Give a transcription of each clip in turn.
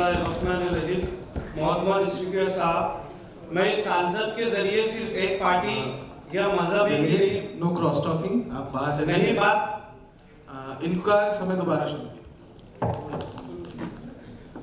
बिस्मिल्लाहिर्रहमानिर्रहीम। मोहतरम स्पीकर साहब, मैं इस सांसद के जरिए सिर्फ एक पार्टी या मजहबी के लिए नो क्रॉस टॉकिंग, आप बाहर चले नहीं बात। इनका समय दोबारा शुरू।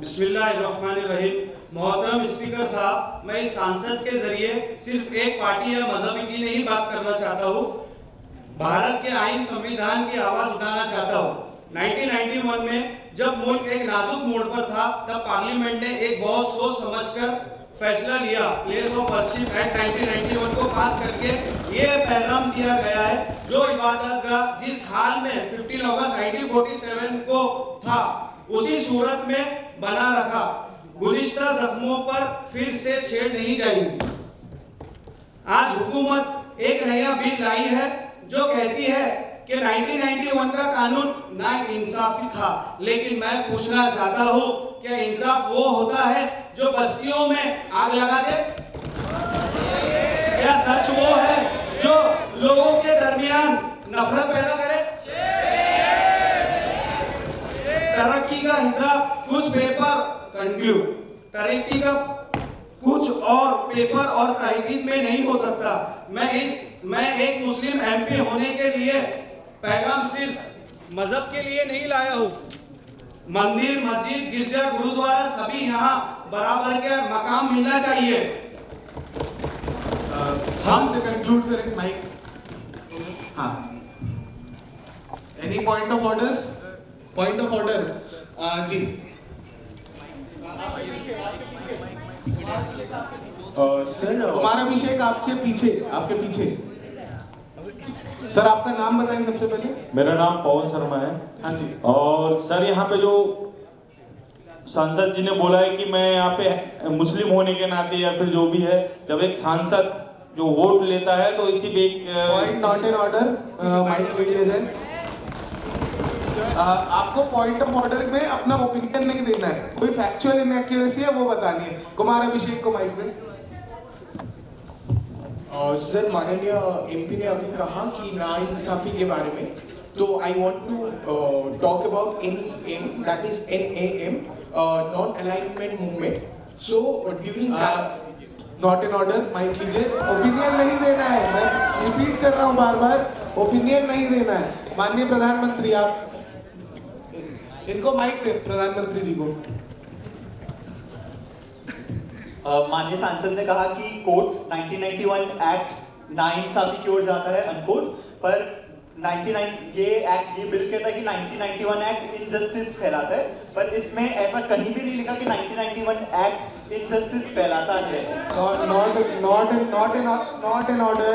बिस्मिल्लाहिर्रहमानिर्रहीम। मोहतरम स्पीकर साहब, मैं इस सांसद के जरिए सिर्फ एक पार्टी या मजहबी की नहीं बात करना चाहता हूँ, भारत के आईन संविधान की आवाज उठाना चाहता हूँ। 1991 में जब मुल्क एक नाजुक मोड़ पर था, तब पार्लियामेंट ने एक बहुत सोच समझकर फैसला लिया। प्लेस ऑफ वर्शिप एक्ट 1991 को पास करके ये पैगाम दिया गया है, जो इबादत गाह जिस हाल में 15 अगस्त 1947 को था, उसी सूरत में बना रखा। गुज़िश्ता जख्मों पर फिर से छेड़ नहीं जाएगी। आज हुकूमत एक नया बिल लाई है जो कहती है कि 1991 का कानून ना इंसाफी था, लेकिन मैं पूछना चाहता हूँ, क्या इंसाफ वो होता है जो बस्तियों में आग लगा दे? क्या सच वो है जो लोगों के दरमियान नफरत पैदा करे? तरक्की का हिसाब कुछ पेपर कंक्लूड, तरक्की का कुछ और पेपर और तहकीक में नहीं हो सकता। मैं एक मुस्लिम एमपी होने के लिए पैगाम सिर्फ मजहब के लिए नहीं लाया हूँ। मंदिर, मस्जिद, गिरजा, गुरुद्वारा सभी यहाँ बराबर के मकाम मिलना चाहिए। हम से कंक्लूड करें माइक। हाँ, any point of orders? Point of order जी। सर, कुमार अभिषेक आपके पीछे। सर, आपका नाम बताएं सबसे पहले। मेरा नाम पवन शर्मा है। हाँ जी। और सर, यहाँ पे जो सांसद जी ने बोला है कि मैं यहाँ पे मुस्लिम होने के नाते या फिर जो भी है, जब एक सांसद जो वोट लेता है तो इसी पे एक point not in order, mike ले लिया जाए। आपको पॉइंट ऑफ ऑर्डर में अपना ओपिनियन नहीं देना है, कोई फैक्चुअल इनएक्यूरेसी है वो बतानी है। कुमार अभिषेक को माइक दे। सर, माननीय एमपी ने अभी कहा कि नाइंसाफी के बारे में, तो I want to talk about NEM, that is NAM, non alignment movement. So during not in order, mike लीजिए। ओपिनियन नहीं देना है, मैं रिपीट कर रहा हूँ बार, ओपिनियन नहीं देना है। माननीय प्रधानमंत्री, आप इनको माइक दे, प्रधानमंत्री जी को। माननीय सांसद ने कहा कि कोर्ट 1991 एक्ट नाइंसाफी की ओर जाता है, अनकोट, पर 99 ये बिल कहता है कि 1991 एक्ट इनजस्टिस फैलाता है, पर इसमें ऐसा कहीं भी नहीं लिखा कि 1991 एक्ट इनजस्टिस फैलाता है। Not in order.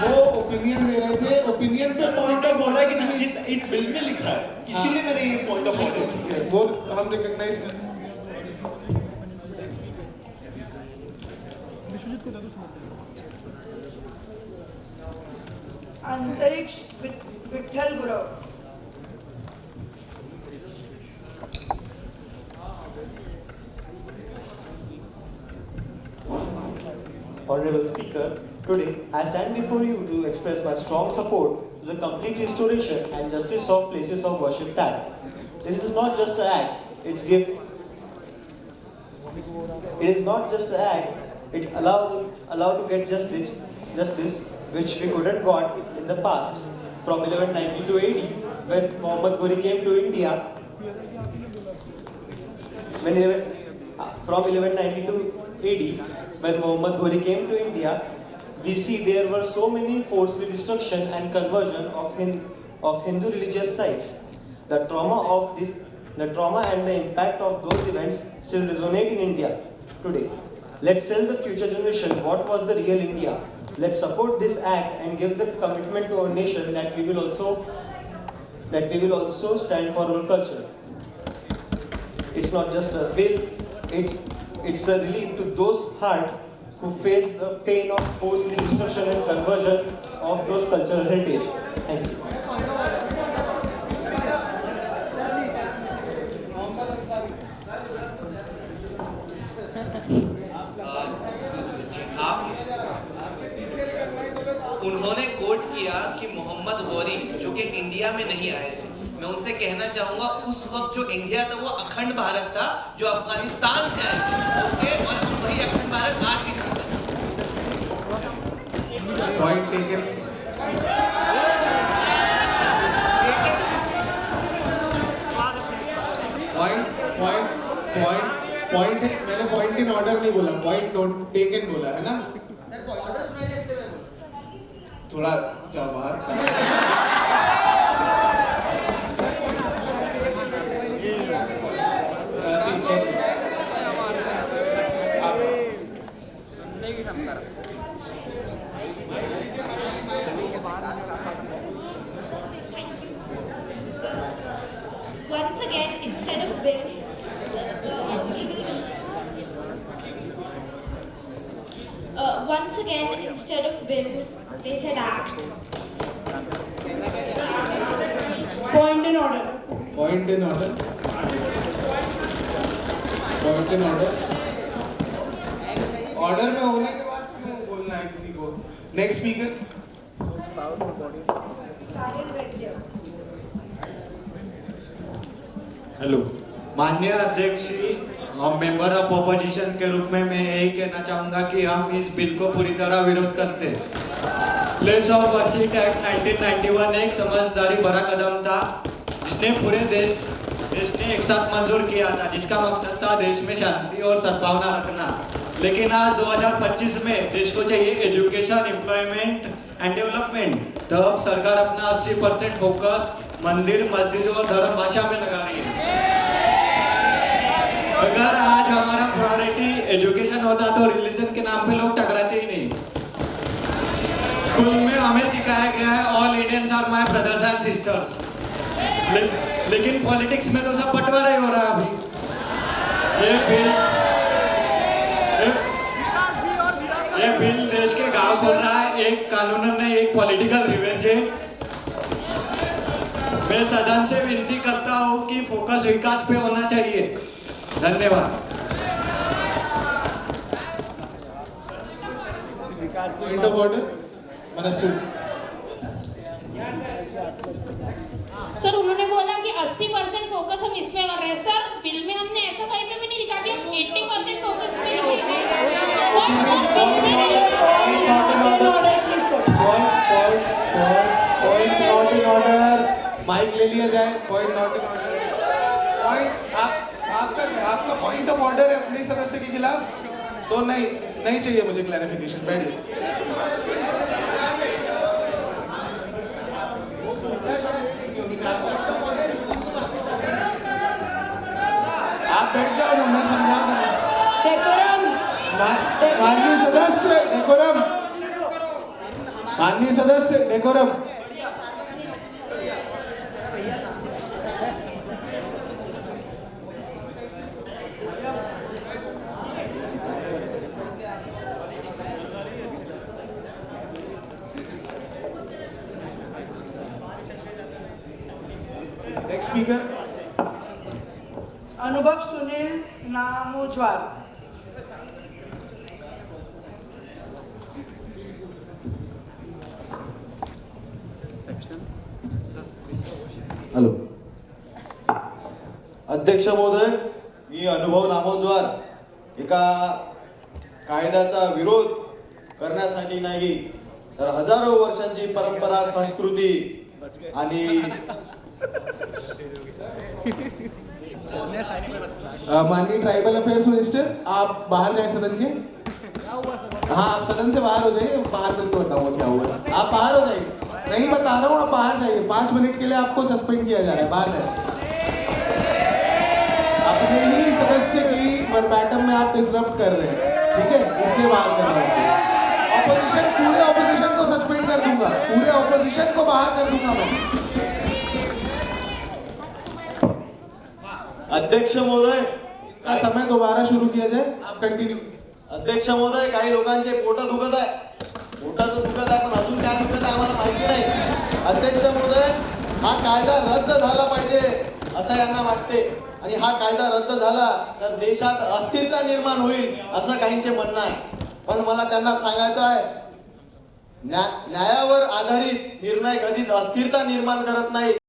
वो ओपिनियन दे रहे थे, ओपिनियन पे पॉइंट ऑफ ऑर्डर कि नहीं इस बिल में लिखा है, इसीलिए मैंने ये पॉइंट ऑफ ऑर्डर वो हम रिकॉग्नाइज कर। Antariksh Vithal Gurav. Honorable Speaker, today I stand before you to express my strong support to the complete restoration and justice of places of worship act. This is not just an act, it's gift. It is not just an act, it allows to get justice which we couldn't got in the past. From 1192 AD, when Muhammad Ghori came to India, from 1192 AD, when Muhammad Ghori came to India, we see there were so many forced destruction and conversion of Hindu religious sites. The trauma and the impact of those events still resonate in India today. Let's tell the future generation what was the real India. Let's support this act and give the commitment to our nation that we will also stand for our culture. It's not just a bill, it's a relief to those hearts who face the pain of forced destruction and conversion of those cultural heritage. Thank you. उन्होंने coat किया कि मोहम्मद गौरी जो कि India में नहीं आए थे, मैं उनसे कहना चाहूंगा उस वक्त जो इंडिया था वो अखंड भारत था, जो अफगानिस्तान से आए थे, ओके, और वही अखंड भारत आज भी था। Point taken. पॉइंट मैंने पॉइंट इन ऑर्डर नहीं बोला, पॉइंट नोट टेकन बोला है ना। थोड़ा जाओ बाहर। Once again, instead of will, once again, instead of will, they said act. Point in order. Point in order. Point in order. Order में होने के बाद क्यों बोलना है किसी को? Next speaker. Sahil Vaidya. Hello, माननीय अध्यक्ष जी, हम मेंबर ऑफ ऑपोजिशन के रूप में मैं यही कहना चाहूँगा कि हम इस बिल को पूरी तरह विरोध करते हैं। प्लेस ऑफ वर्शिप एक्ट 1991 एक समझदारी भरा कदम था, जिसने पूरे देश ने एक साथ मंजूर किया था, जिसका मकसद था देश में शांति और सद्भावना रखना। लेकिन आज 2025 में देश को चाहिए एजुकेशन, एम्प्लॉयमेंट एंड डेवलपमेंट। तो अब सरकार अपना 80% फोकस मंदिर, मस्जिद और धर्म भाषा में लगा रही है। अगर आज हमारा प्रायोरिटी एजुकेशन होता तो रिलीजन के नाम पे लोग टकराते ही नहीं। स्कूल में हमें सिखाया गया है all Indians are my brothers and sisters, लेकिन पॉलिटिक्स में तो सब बंटवारा ही हो रहा है अभी। ये बिल देश के गांव खोल रहा है, एक कानूनन नहीं, एक पॉलिटिकल रिवेंज है। मैं सदन से विनती करता हूं कि फोकस विकास पे होना चाहिए। धन्यवाद। Point of order. Manasvi. Sir, उन्होंने बोला कि 80% फोकस हम इसमें कर रहे हैं। सर, बिल में हमने ऐसा कहीं पे भी नहीं लिखा कि हम 80% फोकस में लिखे हैं। और सर, बिल में नहीं point not in order. Mike ले लिया जाए। Point not in order. Point आपका पॉइंट ऑफ ऑर्डर है अपने सदस्य के खिलाफ, तो नहीं चाहिए मुझे क्लैरिफिकेशन। बैठिए। आप बैठ जाओ ना, मैं समझा दूंगा। Decorum. माननीय सदस्य डेकोरम। माननीय सदस्य डेकोरम। Next speaker. अनुभव सुनील नामोजवार. हॅलो अध्यक्ष महोदय, मी अनुभव नामोजवार एका कायद्याचा विरोध करण्यासाठी नाही, तर हजारो वर्षांची परंपरा, संस्कृती आणि माननीय ट्राइबल अफेयर्स मिनिस्टर, आप बाहर जाए सदन के। हाँ, आप सदन से बाहर हो जाइए, बाहर मिलकर बताऊंगा क्या हुआ। आप बाहर हो जाइए। नहीं बता रहा हूँ, आप बाहर जाइए। 5 मिनट के लिए आपको सस्पेंड किया जा रहा है, बाहर जाइए। अपने ही सदस्य की वर्बैटम में आप डिसरप्ट कर रहे हैं, ठीक है, इसलिए बाहर कर रहा हूँ। ऑपोजिशन, पूरे ऑपोजिशन को सस्पेंड कर दूंगा, पूरे ऑपोजिशन को बाहर कर दूंगा मैं। अध्यक्ष महोदय, का समय दोबारा शुरू किया जाए, आप कंटिन्यू। अध्यक्ष महोदय, काही लोकांचे पोट दुखत आहे, पोटाचं दुखत आहे, पण अजून काय दुखत आहे आम्हाला माहिती नाही। अध्यक्ष महोदय, हा कायदा रद्द झाला पाहिजे असं यांना वाटते, आणि हा कायदा रद्द झाला तर देशात अस्थिरता निर्माण होईल असं काहींचे म्हणणं आहे। पण मला त्यांना सांगायचं आहे, न्यायावर आधारित निर्णय कधीच अस्थिरता निर्माण करत नाही।